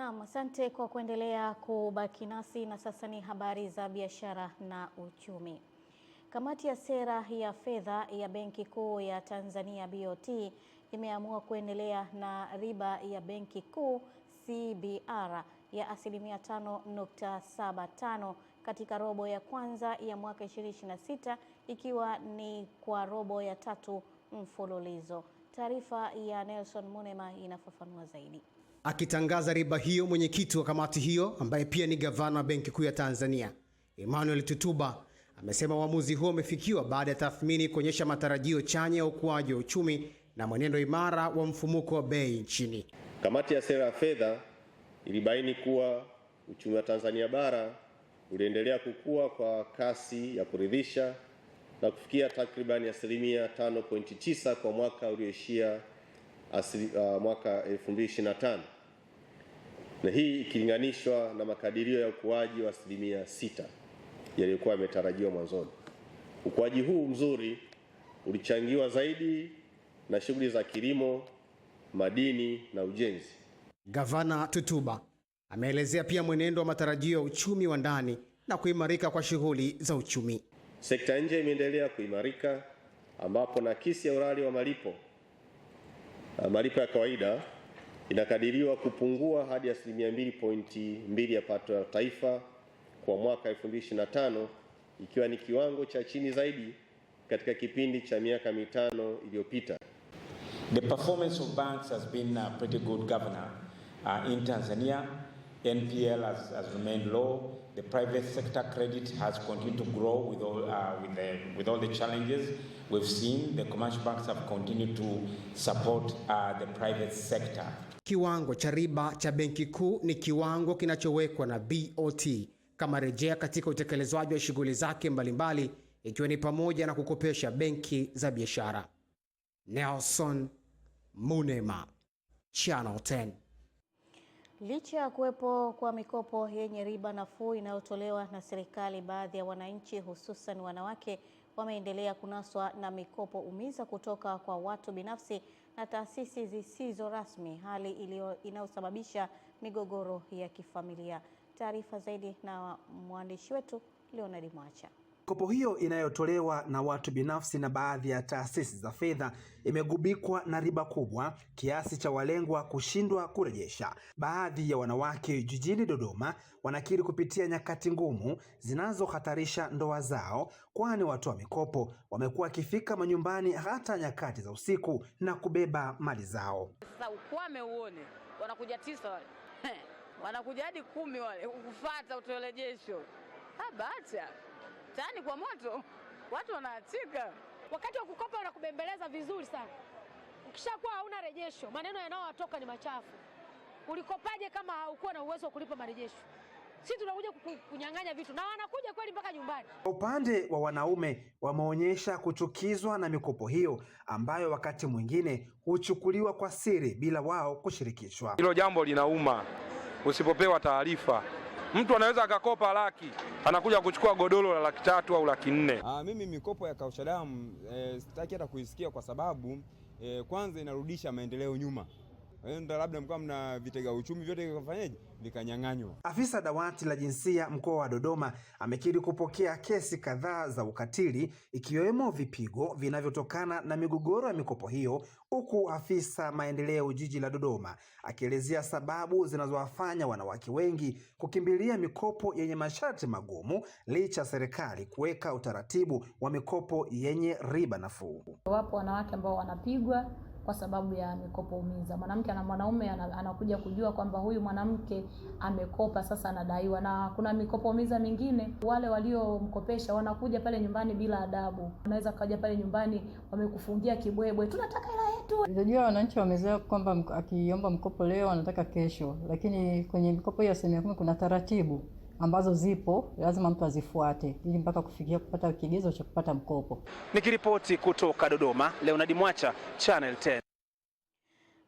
Naam, asante kwa kuendelea kubaki nasi, na sasa ni habari za biashara na uchumi. Kamati ya sera ya fedha ya Benki Kuu ya Tanzania BOT imeamua kuendelea na riba ya Benki Kuu CBR ya 5.75 katika robo ya kwanza ya mwaka 2026, ikiwa ni kwa robo ya tatu mfululizo. Taarifa ya Nelson Munema inafafanua zaidi. Akitangaza riba hiyo, mwenyekiti wa kamati hiyo ambaye pia ni gavana wa Benki Kuu ya Tanzania, Emmanuel Tutuba, amesema uamuzi huo umefikiwa baada ya tathmini kuonyesha matarajio chanya ya ukuaji wa uchumi na mwenendo imara wa mfumuko wa bei nchini. Kamati ya sera ya fedha ilibaini kuwa uchumi wa Tanzania bara uliendelea kukua kwa kasi ya kuridhisha na kufikia takribani 5.9% kwa mwaka ulioishia mwaka 2025, na hii ikilinganishwa na makadirio ya ukuaji wa 6% yaliyokuwa yametarajiwa mwanzoni. Ukuaji huu mzuri ulichangiwa zaidi na shughuli za kilimo, madini na ujenzi. Gavana Tutuba ameelezea pia mwenendo wa matarajio ya uchumi wa ndani na kuimarika kwa shughuli za uchumi. Sekta nje imeendelea kuimarika, ambapo nakisi ya urali wa malipo ya kawaida inakadiriwa kupungua hadi 2.2% ya pato la taifa kwa mwaka 2025, ikiwa ni kiwango cha chini zaidi katika kipindi cha miaka mitano iliyopita. The performance of banks has been pretty good, Governor. In Tanzania, NPL has remained low. The private sector credit has continued to grow with all the challenges we've seen. The commercial banks have continued to support the private sector. Kiwango cha riba cha Benki Kuu ni kiwango kinachowekwa na BOT kama rejea katika utekelezwaji wa shughuli zake mbalimbali, ikiwa ni pamoja na kukopesha benki za biashara. Nelson Munema, Channel 10. Licha ya kuwepo kwa mikopo yenye riba nafuu inayotolewa na serikali, baadhi ya wananchi hususan wanawake wameendelea kunaswa na mikopo umiza kutoka kwa watu binafsi na taasisi zisizo rasmi, hali inayosababisha migogoro ya kifamilia. Taarifa zaidi na mwandishi wetu Leonard Mwacha. Mikopo hiyo inayotolewa na watu binafsi na baadhi ya taasisi za fedha imegubikwa na riba kubwa kiasi cha walengwa kushindwa kurejesha. Baadhi ya wanawake jijini Dodoma wanakiri kupitia nyakati ngumu zinazohatarisha ndoa zao, kwani watu wa mikopo wamekuwa wakifika manyumbani hata nyakati za usiku na kubeba mali zao. Sasa ukwame uone, wanakuja 9 wale. Wanakuja hadi 10 wale kufuata utorejesho. Bacha tani kwa moto, watu wanaatika. Wakati wa kukopa wanakubembeleza vizuri sana. Ukishakuwa hauna rejesho, maneno yanayotoka ni machafu. Ulikopaje kama haukuwa na uwezo wa kulipa marejesho? Sisi tunakuja kunyang'anya vitu na wanakuja kweli mpaka nyumbani. Upande wa wanaume wameonyesha kuchukizwa na mikopo hiyo ambayo wakati mwingine huchukuliwa kwa siri bila wao kushirikishwa. Hilo jambo linauma. Usipopewa taarifa, mtu anaweza akakopa laki, anakuja kuchukua godoro la 300,000 au 400,000. Mimi mikopo ya kausha damu sitaki hata kuisikia, kwa sababu kwanza inarudisha maendeleo nyuma. Ndio labda mkao mna vitega uchumi vyote vikafanyaje, vikanyang'anywa. Afisa dawati la jinsia mkoa wa Dodoma amekiri kupokea kesi kadhaa za ukatili, ikiwemo vipigo vinavyotokana na migogoro ya mikopo hiyo, huku afisa maendeleo jiji la Dodoma akielezea sababu zinazowafanya wanawake wengi kukimbilia mikopo yenye masharti magumu licha serikali kuweka utaratibu wa mikopo yenye riba nafuu. Wapo wanawake ambao wanapigwa kwa sababu ya mikopo umiza. Mwanamke na mwanaume anakuja kujua kwamba huyu mwanamke amekopa, sasa anadaiwa. Na kuna mikopo umiza mingine, wale waliomkopesha wanakuja pale nyumbani bila adabu. Unaweza kaja pale nyumbani wamekufungia kibwebwe, tunataka hela yetu. Unajua wananchi wamezoea kwamba akiomba mkopo leo anataka kesho, lakini kwenye mikopo hiyo asilimia 10 kuna taratibu ambazo zipo, lazima mtu azifuate ili mpaka kufikia kupata kigezo cha kupata mkopo. Nikiripoti kutoka Dodoma, Leonard Mwacha, Channel 10.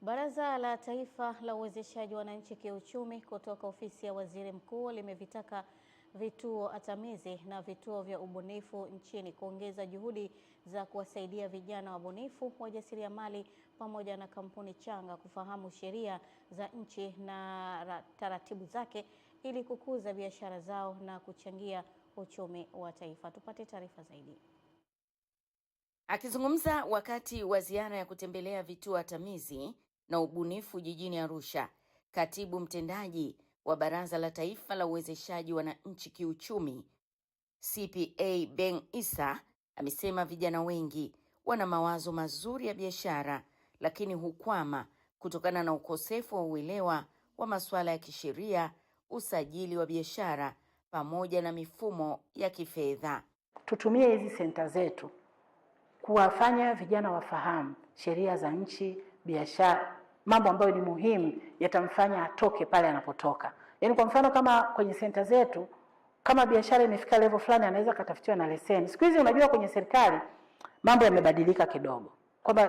Baraza la Taifa la Uwezeshaji Wananchi Kiuchumi kutoka ofisi ya Waziri Mkuu limevitaka vituo atamizi na vituo vya ubunifu nchini kuongeza juhudi za kuwasaidia vijana wabunifu, wajasiriamali pamoja na kampuni changa kufahamu sheria za nchi na taratibu zake ili kukuza biashara zao na kuchangia uchumi wa taifa. Tupate taarifa zaidi. Akizungumza wakati wa ziara ya kutembelea vituo atamizi na ubunifu jijini Arusha, katibu mtendaji wa Baraza la Taifa la Uwezeshaji Wananchi Kiuchumi, CPA Ben Issa, amesema vijana wengi wana mawazo mazuri ya biashara lakini hukwama kutokana na ukosefu wa uelewa wa masuala ya kisheria, usajili wa biashara pamoja na mifumo ya kifedha. Tutumie hizi senta zetu kuwafanya vijana wafahamu sheria za nchi, biashara, mambo ambayo ni muhimu yatamfanya atoke pale anapotoka. Yaani kwa mfano kama kwenye senta zetu, kama biashara imefika level fulani anaweza katafutiwa na leseni. Siku hizi unajua kwenye serikali mambo yamebadilika kidogo. Kwamba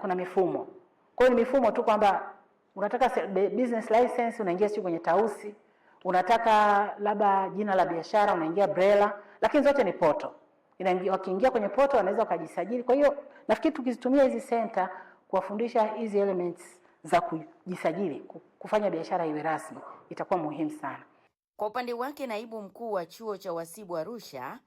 kuna mifumo. Kwa hiyo ni mifumo tu kwamba unataka business license unaingia sio kwenye Tausi, unataka labda jina la biashara unaingia BRELA, lakini zote ni poto. Wakiingia kwenye poto wanaweza kujisajili. Kwa hiyo nafikiri tukizitumia hizi center kuwafundisha hizi elements za kujisajili, kufanya biashara iwe rasmi, itakuwa muhimu sana. Kwa upande wake, naibu mkuu wa chuo cha uhasibu Arusha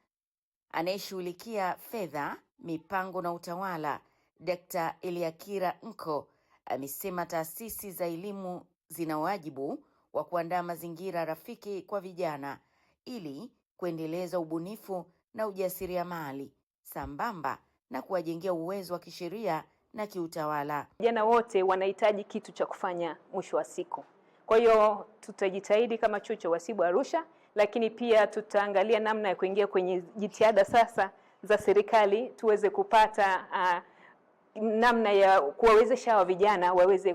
anayeshughulikia fedha, mipango na utawala, Dr. Eliakira Nko, amesema taasisi za elimu zina wajibu wa kuandaa mazingira rafiki kwa vijana ili kuendeleza ubunifu na ujasiriamali sambamba na kuwajengea uwezo wa kisheria na kiutawala. Vijana wote wanahitaji kitu cha kufanya mwisho wa siku. Kwa hiyo tutajitahidi kama chuo cha uhasibu Arusha, lakini pia tutaangalia namna ya kuingia kwenye jitihada sasa za serikali tuweze kupata namna ya kuwawezesha hawa vijana waweze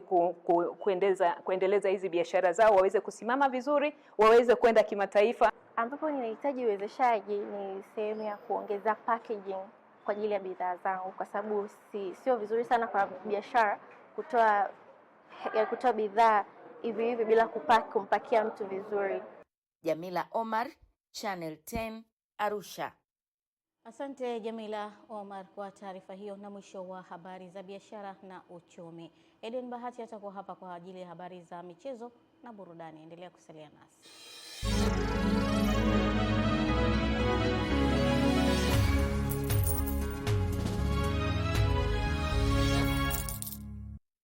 kuendeleza hizi biashara zao, waweze kusimama vizuri, waweze kwenda kimataifa. Ambapo ninahitaji uwezeshaji ni sehemu ya kuongeza packaging kwa ajili ya bidhaa zangu, kwa sababu sio vizuri sana kwa biashara kutoa bidhaa hivi hivi bila kumpakia mtu vizuri. Jamila Omar, Channel 10, Arusha. Asante Jamila Omar kwa taarifa hiyo, na mwisho wa habari za biashara na uchumi. Eden Bahati atakuwa hapa kwa ajili ya habari za michezo na burudani. Endelea kusalia nasi.